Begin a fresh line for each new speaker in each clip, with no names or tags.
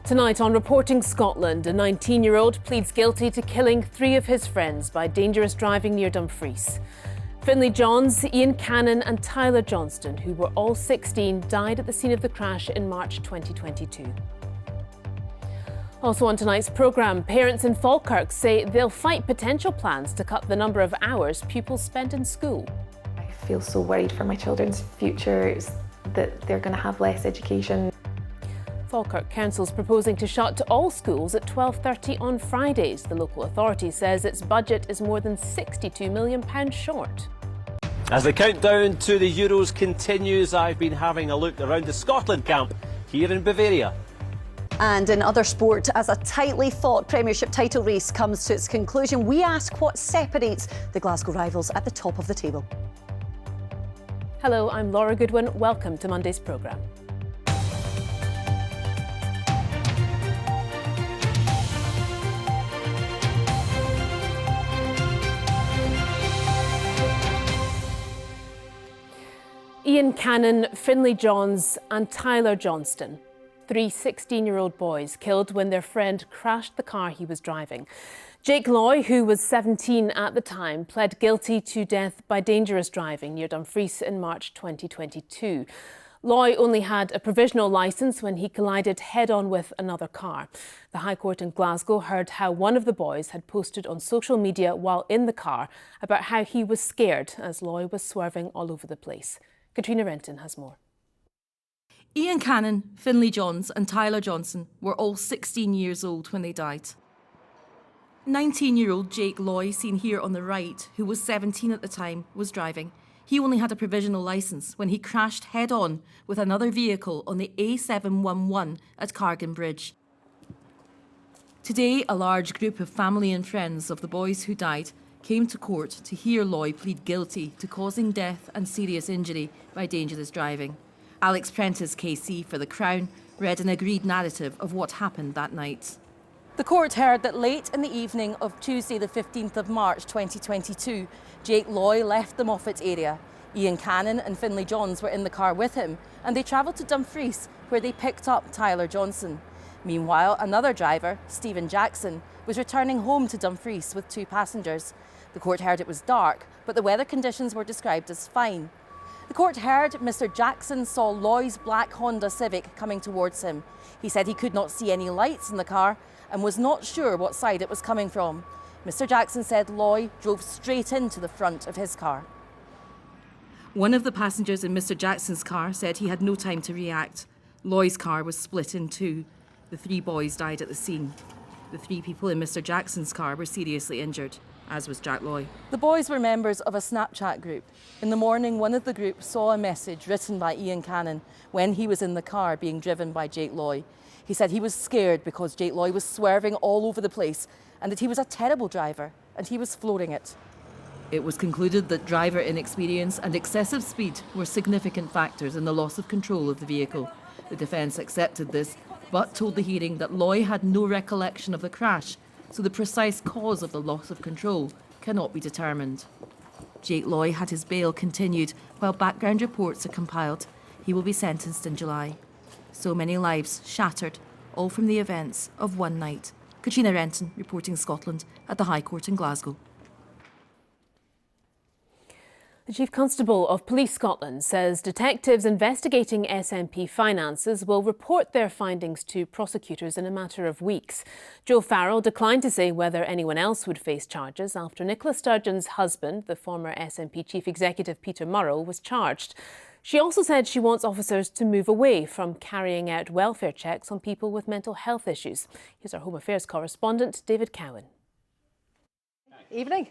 Tonight on Reporting Scotland, a 19-year-old pleads guilty to killing 3 of his friends by dangerous driving near Dumfries. Finlay Johns, Ian Cannon and Tyler Johnston, who were all 16, died at the scene of the crash in March 2022. Also on tonight's programme, parents in Falkirk say they'll fight potential plans to cut the number of hours pupils spend in school.
I feel so worried for my children's futures, that they're going to have less education.
Falkirk Council's proposing to shut all schools at 12:30 on Fridays. The local authority says its budget is more than £62 million short.
As the countdown to the Euros continues, I've been having a look around the Scotland camp here in Bavaria.
And in other sport, as a tightly fought Premiership title race comes to its conclusion, we ask what separates the Glasgow rivals at the top of the table.
Hello, I'm Laura Goodwin. Welcome to Monday's programme. Ian Cannon, Finlay Johns and Tyler Johnston. 3 16-year-old boys killed when their friend crashed the car he was driving. Jake Loy, who was 17 at the time, pled guilty to death by dangerous driving near Dumfries in March 2022. Loy only had a provisional licence when he collided head-on with another car. The High Court in Glasgow heard how one of the boys had posted on social media while in the car about how he was scared as Loy was swerving all over the place. Katrina Renton has more.
Ian Cannon, Finlay Johns and Tyler Johnston were all 16 years old when they died. 19-year-old Jake Loy, seen here on the right, who was 17 at the time, was driving. He only had a provisional licence when he crashed head-on with another vehicle on the A711 at Cargan Bridge. Today, a large group of family and friends of the boys who died came to court to hear Loy plead guilty to causing death and serious injury by dangerous driving. Alex Prentice, KC for The Crown, read an agreed narrative of what happened that night.
The court heard that late in the evening of Tuesday the 15th of March 2022, Jake Loy left the Moffat area. Ian Cannon and Finlay Johns were in the car with him and they travelled to Dumfries where they picked up Tyler Johnston. Meanwhile, another driver, Stephen Jackson, was returning home to Dumfries with 2 passengers. The court heard it was dark, but the weather conditions were described as fine. The court heard Mr Jackson saw Loy's black Honda Civic coming towards him. He said he could not see any lights in the car and was not sure what side it was coming from. Mr Jackson said Loy drove straight into the front of his car.
One of the passengers in Mr Jackson's car said he had no time to react. Loy's car was split in 2. The 3 boys died at the scene. The 3 people in Mr Jackson's car were seriously injured, as was Jack Loy.
The boys were members of a Snapchat group. In the morning, one of the group saw a message written by Ian Cannon when he was in the car being driven by Jake Loy. He said he was scared because Jake Loy was swerving all over the place and that he was a terrible driver and he was flooring it.
It was concluded that driver inexperience and excessive speed were significant factors in the loss of control of the vehicle. The defence accepted this, but told the hearing that Loy had no recollection of the crash, so the precise cause of the loss of control cannot be determined. Jake Loy had his bail continued while background reports are compiled. He will be sentenced in July. So many lives shattered, all from the events of one night. Katrina Renton, reporting Scotland at the High Court in Glasgow.
The Chief Constable of Police Scotland says detectives investigating SNP finances will report their findings to prosecutors in a matter of weeks. Joe Farrell declined to say whether anyone else would face charges after Nicola Sturgeon's husband, the former SNP Chief Executive Peter Murrow, was charged. She also said she wants officers to move away from carrying out welfare checks on people with mental health issues. Here's our Home Affairs correspondent, David Cowan.
Evening.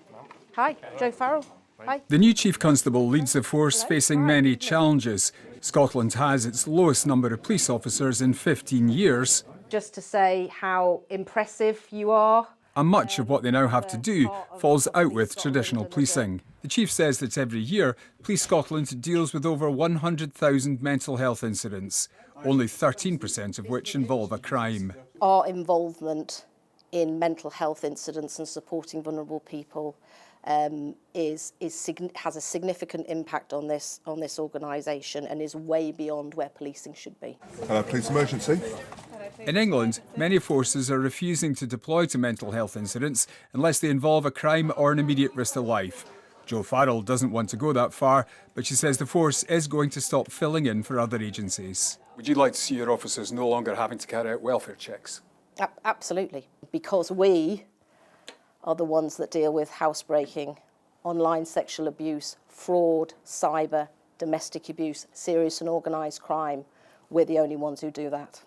Hi, Joe Farrell. Hi.
The new Chief Constable leads a force facing many challenges. Scotland has its lowest number of police officers in 15 years.
Just to say how impressive you are.
And much of what they now have to do falls out with traditional policing. The Chief says that every year, Police Scotland deals with over 100,000 mental health incidents, only 13% of which involve a crime.
Our involvement in mental health incidents and supporting vulnerable people has a significant impact on this organisation and is way beyond where policing should be.
Police emergency.
In England, many forces are refusing to deploy to mental health incidents unless they involve a crime or an immediate risk to life. Jo Farrell doesn't want to go that far, but she says the force is going to stop filling in for other agencies.
Would you like to see your officers no longer having to carry out welfare checks?
Absolutely, because we are the ones that deal with housebreaking, online sexual abuse, fraud, cyber, domestic abuse, serious and organised crime. We're the only ones who do that.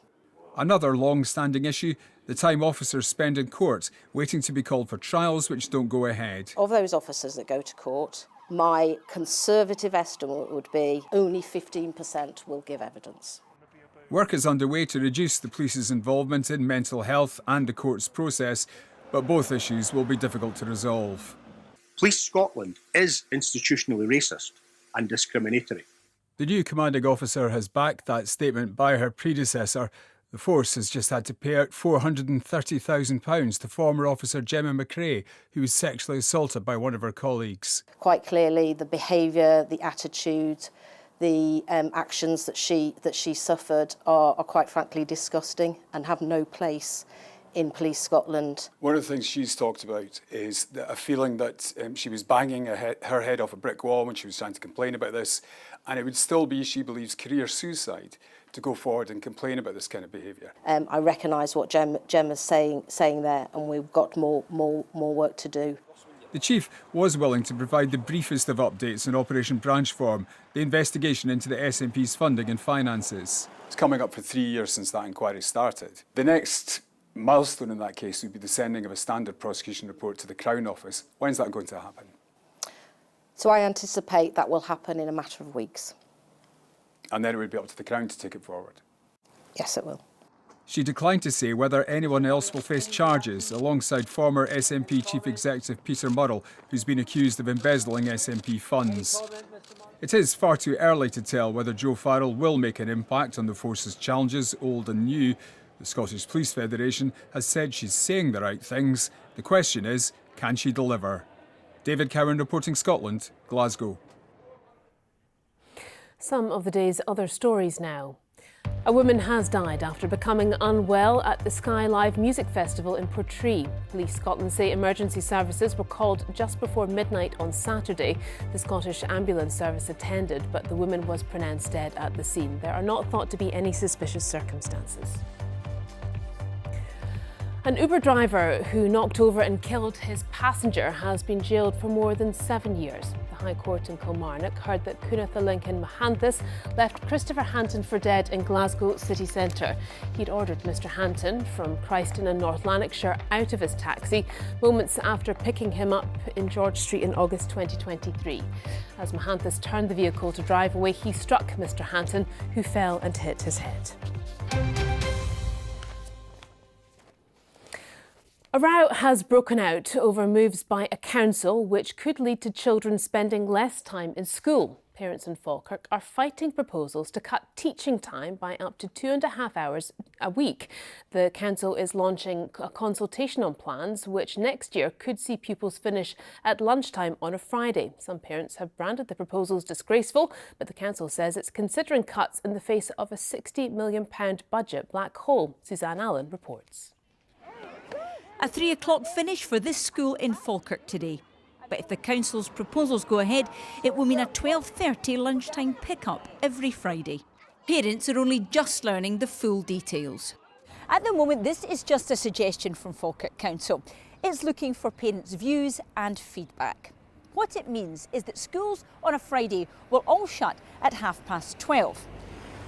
Another long-standing issue, the time officers spend in court waiting to be called for trials which don't go ahead.
Of those officers that go to court, my conservative estimate would be only 15% will give evidence.
Work is underway to reduce the police's involvement in mental health and the court's process, but both issues will be difficult to resolve.
Police Scotland is institutionally racist and discriminatory.
The new commanding officer has backed that statement by her predecessor. The force has just had to pay out £430,000 to former officer Gemma McRae, who was sexually assaulted by one of her colleagues.
Quite clearly, the behaviour, the attitude, the actions that she suffered are quite frankly disgusting and have no place in Police Scotland.
One of the things she's talked about is a feeling that she was banging her head off a brick wall when she was trying to complain about this, and it would still be, she believes, career suicide to go forward and complain about this kind of behaviour.
I recognise what Gemma's saying there, and we've got more work to do.
The Chief was willing to provide the briefest of updates on Operation Branchform, the investigation into the SNP's funding and finances.
It's coming up for 3 years since that inquiry started. The next milestone in that case would be the sending of a standard prosecution report to the Crown Office. When's that going to happen?
So I anticipate that will happen in a matter of weeks.
And then it would be up to the Crown to take it forward?
Yes, it will.
She declined to say whether anyone else will face charges alongside former SNP Chief Executive Peter Murrell, who's been accused of embezzling SNP funds. It is far too early to tell whether Jo Farrell will make an impact on the force's challenges, old and new. The Scottish Police Federation has said she's saying the right things. The question is, can she deliver? David Cowan reporting Scotland, Glasgow.
Some of the day's other stories now. A woman has died after becoming unwell at the Sky Live Music Festival in Portree. Police Scotland say emergency services were called just before midnight on Saturday. The Scottish Ambulance Service attended, but the woman was pronounced dead at the scene. There are not thought to be any suspicious circumstances. An Uber driver who knocked over and killed his passenger has been jailed for more than 7 years. The High Court in Kilmarnock heard that Cunitha Lincoln Mahanthus left Christopher Hanton for dead in Glasgow city centre. He'd ordered Mr Hanton from Christon in North Lanarkshire out of his taxi moments after picking him up in George Street in August 2023. As Mahanthus turned the vehicle to drive away, he struck Mr Hanton, who fell and hit his head. A row has broken out over moves by a council which could lead to children spending less time in school. Parents in Falkirk are fighting proposals to cut teaching time by up to 2.5 hours a week. The council is launching a consultation on plans which next year could see pupils finish at lunchtime on a Friday. Some parents have branded the proposals disgraceful, but the council says it's considering cuts in the face of a £60 million budget black hole. Suzanne Allen reports.
A 3 o'clock finish for this school in Falkirk today. But if the council's proposals go ahead, it will mean a 12:30 lunchtime pick-up every Friday. Parents are only just learning the full details.
At the moment, this is just a suggestion from Falkirk Council. It's looking for parents' views and feedback. What it means is that schools on a Friday will all shut at 12:30.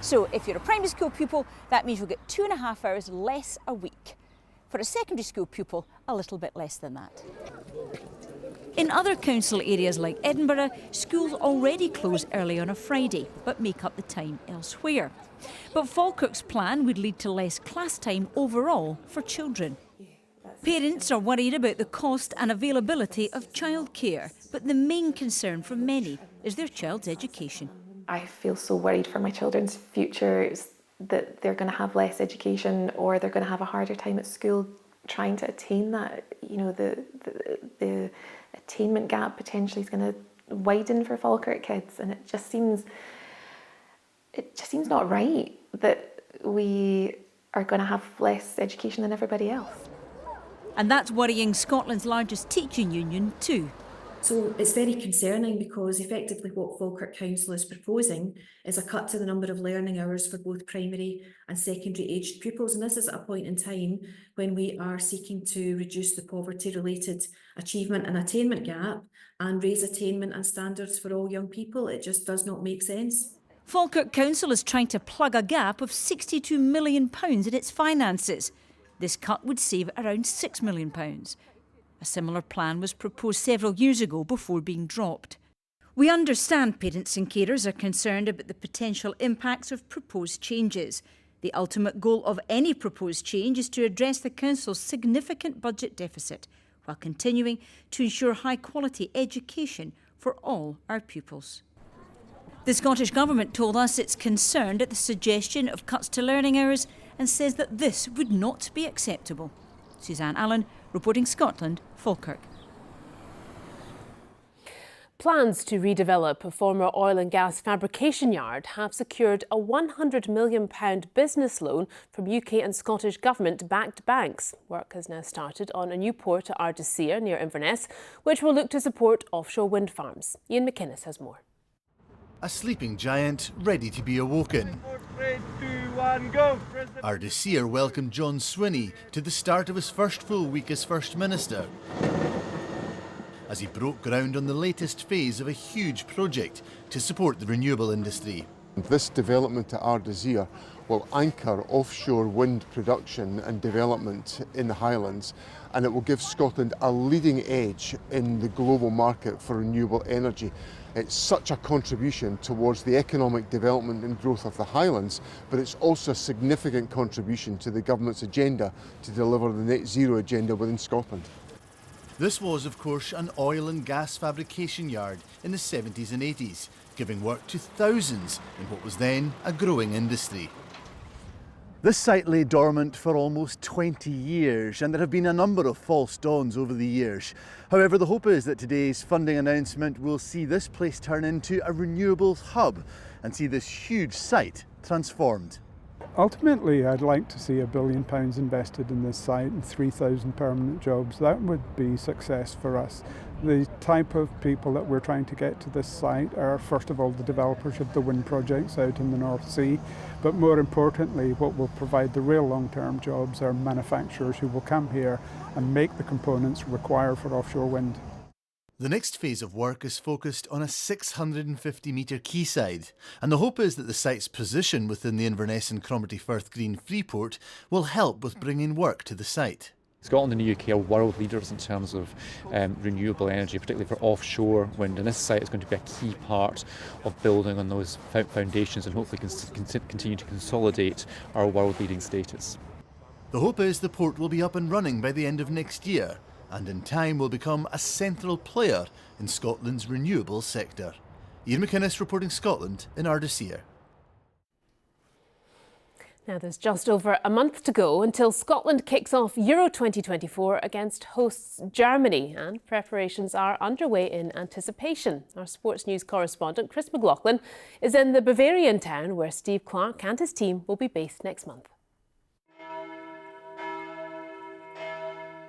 So if you're a primary school pupil, that means you'll get 2.5 hours less a week. For a secondary school pupil, a little bit less than that.
In other council areas like Edinburgh, schools already close early on a Friday, but make up the time elsewhere. But Falkirk's plan would lead to less class time overall for children. Parents are worried about the cost and availability of childcare, but the main concern for many is their child's education.
I feel so worried for my children's future, that they're going to have less education or they're going to have a harder time at school trying to attain that. You know, the attainment gap potentially is going to widen for Falkirk kids, and it just seems not right that we are going to have less education than everybody else.
And that's worrying Scotland's largest teaching union too.
So it's very concerning because effectively what Falkirk Council is proposing is a cut to the number of learning hours for both primary and secondary aged pupils. And this is at a point in time when we are seeking to reduce the poverty-related achievement and attainment gap and raise attainment and standards for all young people. It just does not make sense.
Falkirk Council is trying to plug a gap of £62 million in its finances. This cut would save around £6 million. A similar plan was proposed several years ago before being dropped. We understand parents and carers are concerned about the potential impacts of proposed changes. The ultimate goal of any proposed change is to address the Council's significant budget deficit while continuing to ensure high-quality education for all our pupils. The Scottish Government told us it's concerned at the suggestion of cuts to learning hours and says that this would not be acceptable. Suzanne Allen, reporting Scotland, Falkirk.
Plans to redevelop a former oil and gas fabrication yard have secured a £100 million business loan from UK and Scottish Government-backed banks. Work has now started on a new port at Ardesir near Inverness, which will look to support offshore wind farms. Ian McInnes has more.
A sleeping giant ready to be awoken.
3, 2, 1, go!
Ardesir welcomed John Swinney to the start of his first full week as First Minister, as he broke ground on the latest phase of a huge project to support the renewable industry.
This development at Ardesir will anchor offshore wind production and development in the Highlands, and it will give Scotland a leading edge in the global market for renewable energy. It's such a contribution towards the economic development and growth of the Highlands, but it's also a significant contribution to the government's agenda to deliver the net zero agenda within Scotland.
This was, of course, an oil and gas fabrication yard in the 70s and 80s, giving work to thousands in what was then a growing industry. This site lay dormant for almost 20 years, and there have been a number of false dawns over the years. However, the hope is that today's funding announcement will see this place turn into a renewables hub and see this huge site transformed.
Ultimately, I'd like to see £1 billion invested in this site and 3,000 permanent jobs. That would be success for us. The type of people that we're trying to get to this site are, first of all, the developers of the wind projects out in the North Sea, but more importantly, what will provide the real long-term jobs are manufacturers who will come here and make the components required for offshore wind.
The next phase of work is focused on a 650-metre quayside, and the hope is that the site's position within the Inverness and Cromarty Firth Green Freeport will help with bringing work to the site.
Scotland and the UK are world leaders in terms of renewable energy, particularly for offshore wind, and this site is going to be a key part of building on those foundations and hopefully continue to consolidate our world-leading status.
The hope is the port will be up and running by the end of next year, and in time will become a central player in Scotland's renewable sector. Ian McInnes reporting Scotland in Ardesir.
Now there's just over a month to go until Scotland kicks off Euro 2024 against hosts Germany, and preparations are underway in anticipation. Our sports news correspondent Chris McLaughlin is in the Bavarian town where Steve Clark and his team will be based next month.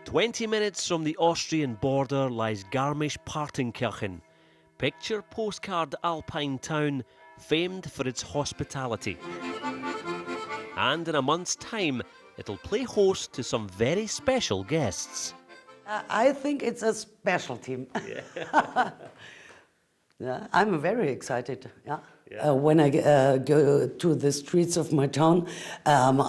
20 minutes from the Austrian border lies Garmisch-Partenkirchen, picture postcard alpine town famed for its hospitality. And in a month's time, it'll play host to some very special guests.
I think it's a special team. Yeah. Yeah, I'm very excited. Yeah.
Yeah.
When I go to the streets of my town, I'm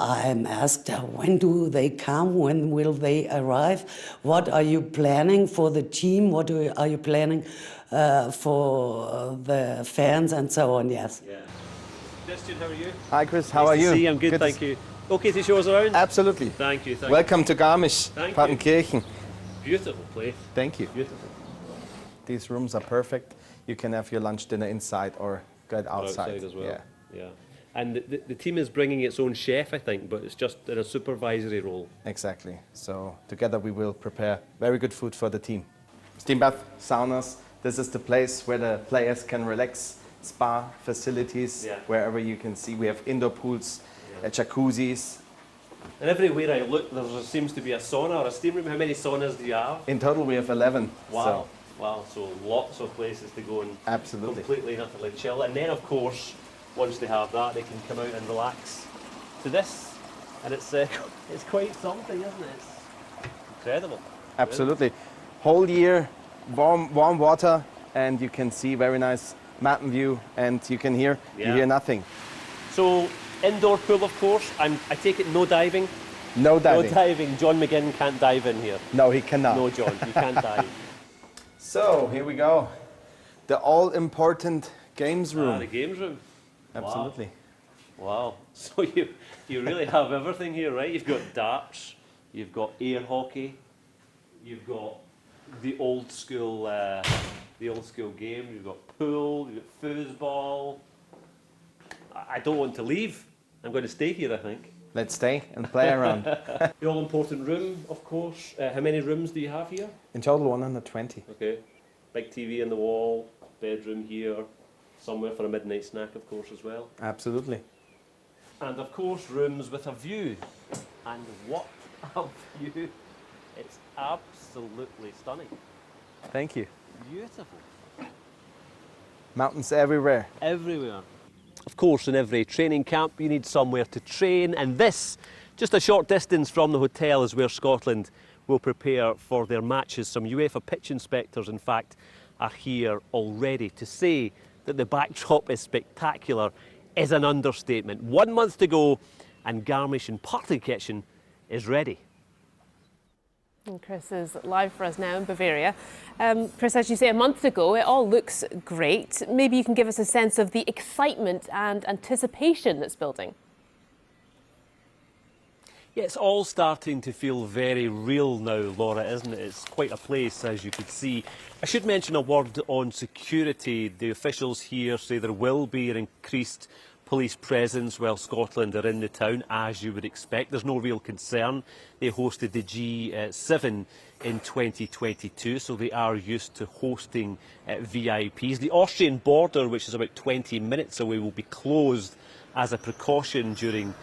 asked, when do they come? When will they arrive? What are you planning for the team? What are you planning for the fans and so on? Yes.
Yeah. Christian, how are you?
Hi Chris, how
nice
are you?
To see you. I'm good, thank you. Okay to show us around?
Absolutely.
Thank you.
Welcome to Garmisch-Partenkirchen.
Beautiful place.
Thank you.
Beautiful.
These rooms are perfect. You can have your lunch, dinner inside or get outside.
As well.
Yeah.
Yeah. And the team is bringing its own chef, I think, but it's just in a supervisory role.
Exactly. So together we will prepare very good food for the team. Steam bath, saunas. This is the place where the players can relax. Spa facilities, wherever you can see. We have indoor pools, jacuzzis,
And everywhere I look, there seems to be a sauna or a steam room. How many saunas do you have?
In total, we have 11.
Wow.
So.
Wow, so lots of places to go and
Absolutely.
completely and utterly chill. And then, of course, once they have that, they can come out and relax to this. And it's quite something, isn't it? It's incredible.
Absolutely. Whole year, warm water, and you can see very nice mountain view, and you can hear, you hear nothing.
So, indoor pool, of course. I take it no diving?
No diving.
No diving. John McGinn can't dive in here.
No, he cannot.
No, John, you can't dive.
So, here we go. The all-important games room.
The games room.
Absolutely.
Wow. So you really have everything here, right? You've got darts, you've got air hockey, you've got the old school game, you've got pool, you've got foosball. I don't want to leave. I'm going to stay here, I think.
Let's stay and play around.
The all-important room, of course. How many rooms do you have here?
In total, 120.
Okay. Big TV on the wall, bedroom here, somewhere for a midnight snack, of course, as well.
Absolutely.
And, of course, rooms with a view. And what a view. It's absolutely stunning.
Thank you.
Beautiful.
Mountains everywhere.
Everywhere. Of course, in every training camp, you need somewhere to train, and this, just a short distance from the hotel, is where Scotland will prepare for their matches. Some UEFA pitch inspectors, in fact, are here already. To say that the backdrop is spectacular is an understatement. 1 month to go, and Garmisch and Partenkirchen is ready.
And Chris is live for us now in Bavaria. Chris, as you say, a month ago, it all looks great. Maybe you can give us a sense of the excitement and anticipation that's building.
Yeah, it's all starting to feel very real now, Laura, isn't it? It's quite a place, as you could see. I should mention a word on security. The officials here say there will be an increased police presence while Scotland are in the town, as you would expect. There's no real concern. They hosted the G7 in 2022, so they are used to hosting VIPs. The Austrian border, which is about 20 minutes away, will be closed as a precaution during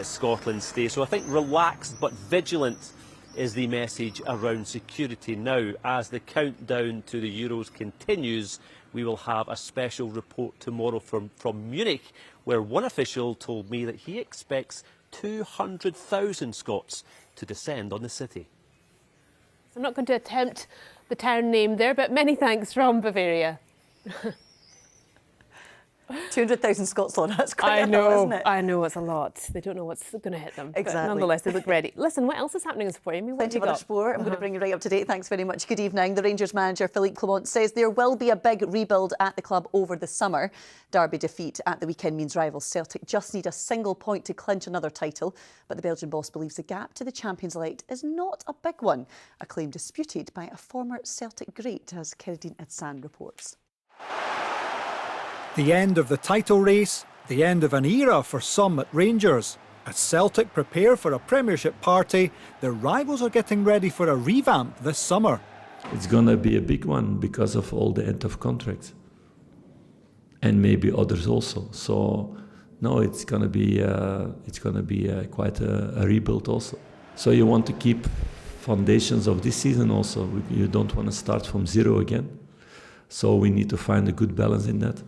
Scotland's stay. So I think relaxed but vigilant is the message around security now. As the countdown to the Euros continues, we will have a special report tomorrow from Munich, where one official told me that he expects 200,000 Scots to descend on the city.
I'm not going to attempt the town name there, but many thanks from Bavaria.
200,000 Scots, Laura, that's quite a lot, isn't it?
I know, it's a lot. They don't know what's going to hit them.
Exactly.
But nonetheless, they look ready. Listen, what else is happening in sport, Amy?
Plenty of other sport. I'm going to bring you right up to date. Thanks very much. Good evening. The Rangers manager, Philippe Clement, says there will be a big rebuild at the club over the summer. Derby defeat at the weekend means rivals Celtic just need a single point to clinch another title. But the Belgian boss believes the gap to the champions-elect is not a big one, a claim disputed by a former Celtic great, as Keridine Edsan reports.
The end of the title race, the end of an era for some at Rangers. As Celtic prepare for a Premiership party, their rivals are getting ready for a revamp this summer.
It's going to be a big one because of all the end of contracts. And maybe others also. So, no, it's going to be quite a rebuild also. So you want to keep foundations of this season also. You don't want to start from zero again. So we need to find a good balance in that.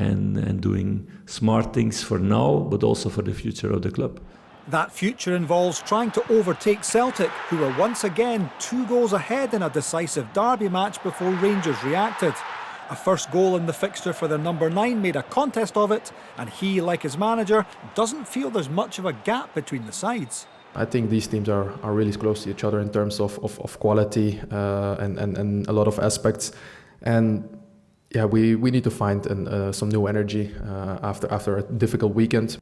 And doing smart things for now, but also for the future of the club.
That future involves trying to overtake Celtic, who were once again 2 goals ahead in a decisive derby match before Rangers reacted. A first goal in the fixture for the number 9 made a contest of it, and he, like his manager, doesn't feel there's much of a gap between the sides.
I think these teams are really close to each other in terms of quality and a lot of aspects. And yeah, we need to find some new energy after a difficult weekend.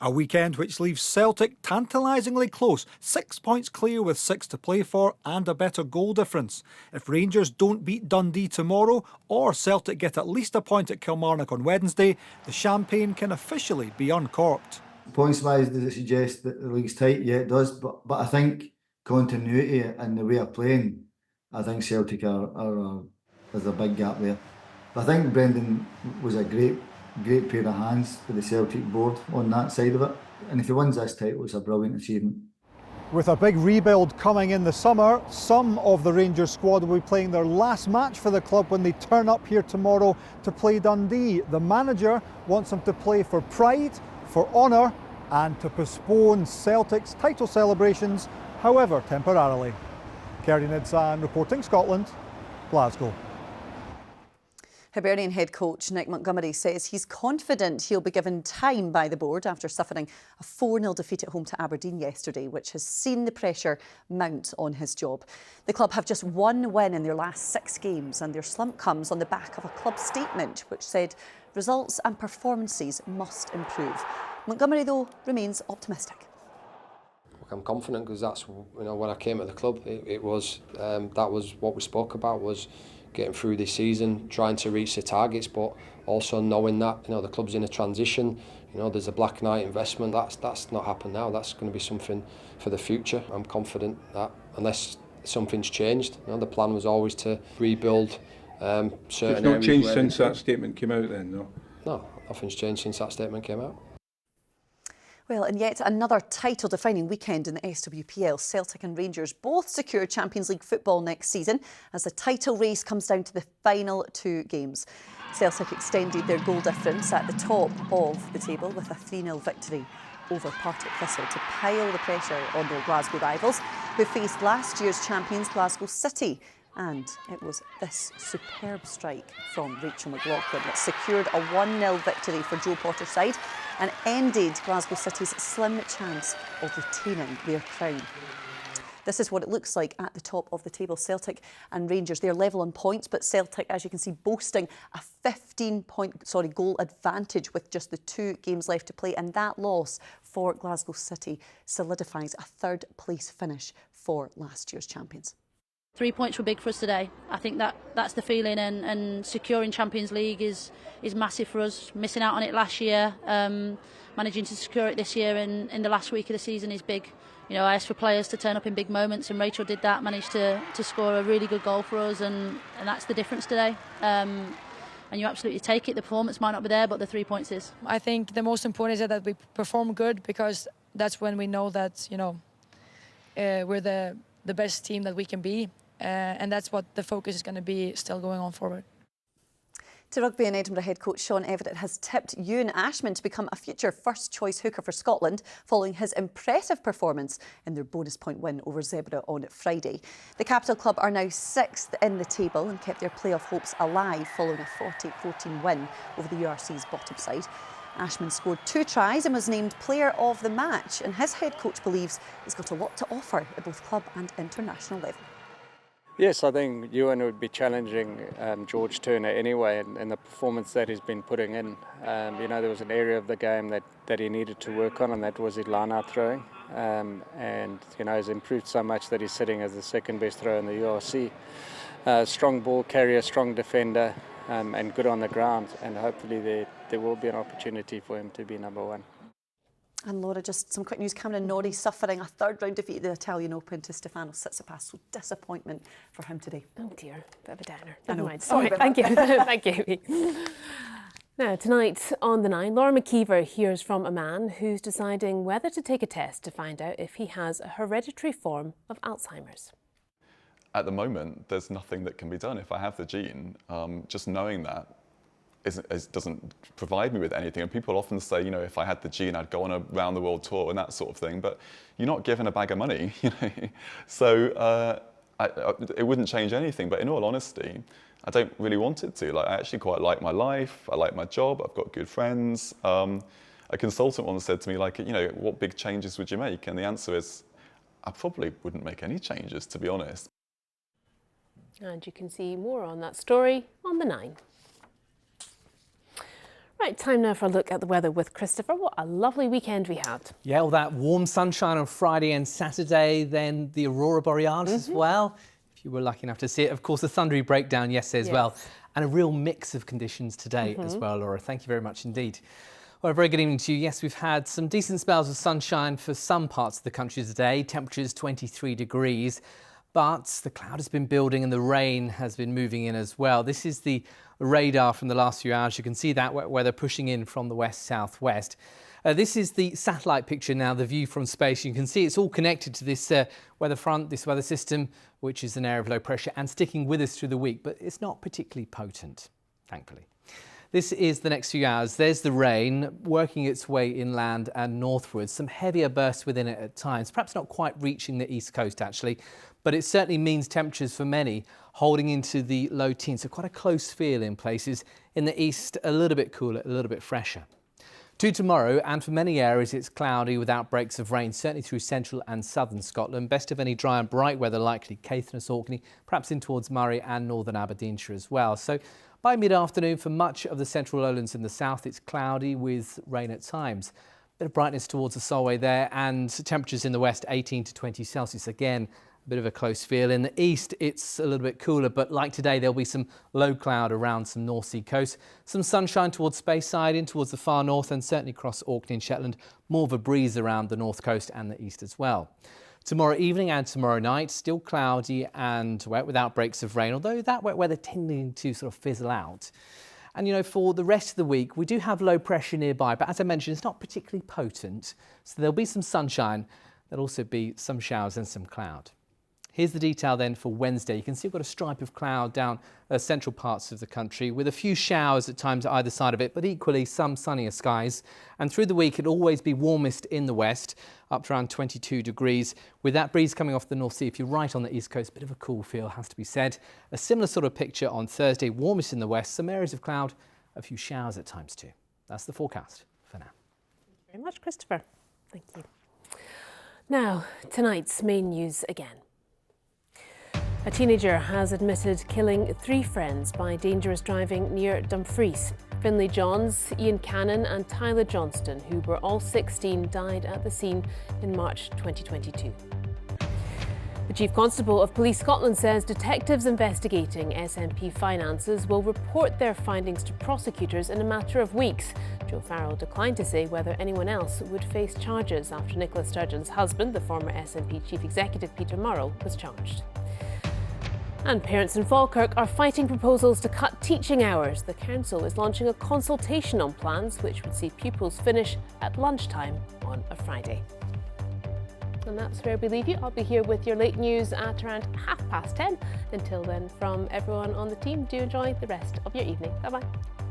A weekend which leaves Celtic tantalisingly close, 6 points clear with 6 to play for and a better goal difference. If Rangers don't beat Dundee tomorrow or Celtic get at least a point at Kilmarnock on Wednesday, the champagne can officially be uncorked.
Points-wise, does it suggest that the league's tight? Yeah, it does. But I think continuity and the way of playing, I think Celtic there's a big gap there. I think Brendan was a great pair of hands for the Celtic board on that side of it. And if he wins this title, it's a brilliant achievement.
With a big rebuild coming in the summer, some of the Rangers squad will be playing their last match for the club when they turn up here tomorrow to play Dundee. The manager wants them to play for pride, for honour, and to postpone Celtic's title celebrations, however temporarily. Kerry Nidsan reporting, Scotland, Glasgow.
Hibernian head coach Nick Montgomery says he's confident he'll be given time by the board after suffering a 4-0 defeat at home to Aberdeen yesterday, which has seen the pressure mount on his job. The club have just one win in their last 6 games, and their slump comes on the back of a club statement which said results and performances must improve. Montgomery, though, remains optimistic.
I'm confident because that's, when I came to the club, it was that was what we spoke about, was getting through this season, trying to reach the targets, but also knowing that the club's in a transition. There's a Black Knight investment. That's not happened now. That's going to be something for the future. I'm confident that unless something's changed, the plan was always to rebuild certain areas.
It's not changed since that statement came out, then, no?
No, nothing's changed since that statement came out.
Well, and yet another title-defining weekend in the SWPL. Celtic and Rangers both secure Champions League football next season as the title race comes down to the final 2 games. Celtic extended their goal difference at the top of the table with a 3-0 victory over Partick Thistle to pile the pressure on their Glasgow rivals, who faced last year's champions Glasgow City. And it was this superb strike from Rachel McLaughlin that secured a 1-0 victory for Joe Potter's side and ended Glasgow City's slim chance of retaining their crown. This is what it looks like at the top of the table. Celtic and Rangers, they're level on points, but Celtic, as you can see, boasting a 15-point goal advantage with just the 2 games left to play, and that loss for Glasgow City solidifies a 3rd place finish for last year's champions.
3 points were big for us today. I think that's the feeling, and securing Champions League is massive for us. Missing out on it last year, managing to secure it this year in the last week of the season is big. I asked for players to turn up in big moments, and Rachel did that, managed to score a really good goal for us, and that's the difference today. And you absolutely take it. The performance might not be there, but the 3 points is.
I think the most important is that we perform good, because that's when we know that we're the best team that we can be. And that's what the focus is going to be still going on forward.
To rugby, and Edinburgh head coach Sean Everett has tipped Ewan Ashman to become a future first-choice hooker for Scotland following his impressive performance in their bonus point win over Zebra on Friday. The Capital Club are now 6th in the table and kept their playoff hopes alive following a 40-14 win over the URC's bottom side. Ashman scored 2 tries and was named player of the match, and his head coach believes he's got a lot to offer at both club and international level.
Yes, I think Ewan would be challenging George Turner anyway, and the performance that he's been putting in. There was an area of the game that he needed to work on, and that was his line-out throwing. And he's improved so much that he's sitting as the 2nd best thrower in the URC. Strong ball carrier, strong defender, and good on the ground. And hopefully there will be an opportunity for him to be number 1.
And Laura, just some quick news. Cameron Norrie suffering a 3rd round defeat at the Italian Open to Stefano Tsitsipas. So disappointment for him today.
Oh dear, bit of a downer.
I know.
Never mind. Sorry, thank you. Thank you. Now, tonight on The 9, Laura McKeever hears from a man who's deciding whether to take a test to find out if he has a hereditary form of Alzheimer's.
At the moment, there's nothing that can be done. If I have the gene, just knowing that doesn't provide me with anything. And people often say, if I had the gene, I'd go on a round the world tour and that sort of thing. But you're not given a bag of money, So it wouldn't change anything. But in all honesty, I don't really want it to. I actually quite like my life. I like my job. I've got good friends. A consultant once said to me, what big changes would you make? And the answer is, I probably wouldn't make any changes, to be honest.
And you can see more on that story on The 9. Right, time now for a look at the weather with Christopher. What a lovely weekend we had.
Yeah, all that warm sunshine on Friday and Saturday, then the Aurora Borealis as well, if you were lucky enough to see it. Of course, the thundery breakdown yesterday as well, and a real mix of conditions today as well, Laura. Thank you very much indeed. Well, a very good evening to you. Yes, we've had some decent spells of sunshine for some parts of the country today. Temperatures 23 degrees. But the cloud has been building and the rain has been moving in as well. This is the radar from the last few hours. You can see that wet weather pushing in from the west-southwest. This is the satellite picture now, the view from space. You can see it's all connected to this weather front, this weather system, which is an area of low pressure and sticking with us through the week, but it's not particularly potent, thankfully. This is the next few hours. There's the rain working its way inland and northwards. Some heavier bursts within it at times, perhaps not quite reaching the east coast actually, but it certainly means temperatures for many holding into the low teens. So quite a close feel in places. In the east, a little bit cooler, a little bit fresher. To tomorrow, and for many areas it's cloudy with outbreaks of rain, certainly through central and southern Scotland. Best of any dry and bright weather likely Caithness, Orkney, perhaps in towards Murray and northern Aberdeenshire as well. So by mid-afternoon for much of the central lowlands in the south, it's cloudy with rain at times. Bit of brightness towards the Solway there, and temperatures in the west 18 to 20 Celsius. Again, a bit of a close feel. In the east, it's a little bit cooler, but like today, there'll be some low cloud around some North Sea coast. Some sunshine towards Speyside, in towards the far north, and certainly across Orkney and Shetland. More of a breeze around the north coast and the east as well. Tomorrow evening and tomorrow night, still cloudy and wet with outbreaks of rain, although that wet weather tending to sort of fizzle out. And, you know, for the rest of the week, we do have low pressure nearby, but as I mentioned, it's not particularly potent. So there'll be some sunshine. There'll also be some showers and some cloud. Here's the detail then for Wednesday. You can see we've got a stripe of cloud down central parts of the country with a few showers at times either side of it, but equally some sunnier skies. And through the week, it'll always be warmest in the west, up to around 22 degrees. With that breeze coming off the North Sea, if you're right on the east coast, a bit of a cool feel has to be said. A similar sort of picture on Thursday, warmest in the west, some areas of cloud, a few showers at times too. That's the forecast for now.
Thank you very much, Christopher. Thank you. Now, tonight's main news again. A teenager has admitted killing 3 friends by dangerous driving near Dumfries. Finlay Johns, Ian Cannon and Tyler Johnston, who were all 16, died at the scene in March 2022. The Chief Constable of Police Scotland says detectives investigating SNP finances will report their findings to prosecutors in a matter of weeks. Joe Farrell declined to say whether anyone else would face charges after Nicola Sturgeon's husband, the former SNP Chief Executive Peter Murrell, was charged. And parents in Falkirk are fighting proposals to cut teaching hours. The council is launching a consultation on plans which would see pupils finish at lunchtime on a Friday. And that's where we leave you. I'll be here with your late news at around 10:30. Until then, from everyone on the team, do enjoy the rest of your evening. Bye-bye.